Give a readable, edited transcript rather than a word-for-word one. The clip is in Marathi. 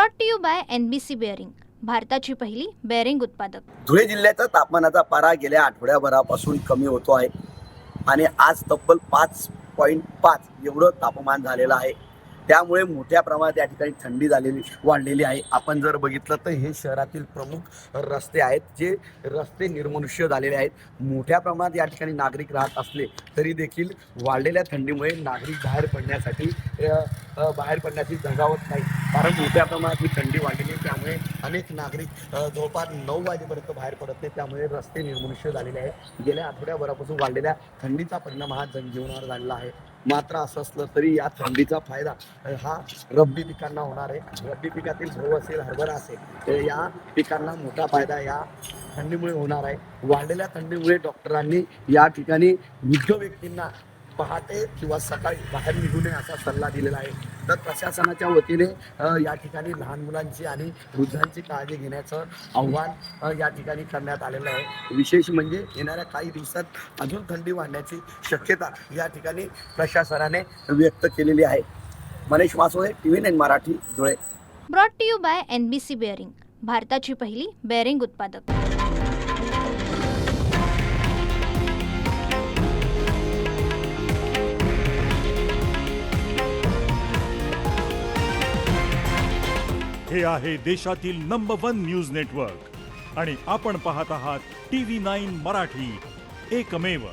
Brought to you by NBC bearing, भारताची पहिली बेअरिंग उत्पादक. धुळे जिल्ह्याचा तापमानाचा पारा गेल्या आठवड्याभरापासून कमी होतो आहे आणि आज तब्बल 5.5 एवढं तापमान झालेलं आहे. त्यामुळे मोठ्या प्रमाणात या ठिकाणी थंडी वाढलेली आहे. आपण जर बघितलं तर हे शहरातील प्रमुख रस्ते आहेत, जे रस्ते निर्मनुष्य झालेले आहेत. मोठ्या प्रमाणात या ठिकाणी नागरिक राहत असले तरी देखील वाढलेल्या थंडीमुळे नागरिक बाहेर पडण्याची धगावत नाही, कारण मोठ्या प्रमाणात ही थंडी वाढलेली आहे. त्यामुळे अनेक नागरिक जवळपास 9 वाजेपर्यंत बाहेर पडत नाही. त्यामुळे रस्ते निर्मनुष्य झालेले आहेत. गेल्या आठवड्याभरापासून वाढलेल्या थंडीचा परिणाम हा जनजीवनावर झालेला आहे. मात्र असं असलं तरी या थंडीचा फायदा हा रब्बी पिकांना होणार आहे. रब्बी पिकातील गहू असेल, हरभरा असेल, तर या पिकांना मोठा फायदा या थंडीमुळे होणार आहे. वाढलेल्या थंडीमुळे डॉक्टरांनी या ठिकाणी वृद्ध व्यक्तींना पहाटे किंवा सकाळी बाहेर निघू नये असा सल्ला दिलेला आहे. तर प्रशासनाच्या वतीने या ठिकाणी लहान मुलांची आणि वृद्धांची काळजी घेण्याचं आव्हान या ठिकाणी करण्यात आलेलं आहे. विशेष म्हणजे येणाऱ्या काही दिवसात अजून थंडी वाढण्याची शक्यता या ठिकाणी प्रशासनाने व्यक्त केलेली आहे. Manish Masole, TV9 Marathi, Dhule. Brought to you by NBC bearing, भारताची पहिली बेअरिंग उत्पादक. हे आहे देशातील नंबर 1 न्यूज नेटवर्क आणि आपण पाहत आहात TV9 मराठी, एकमेव.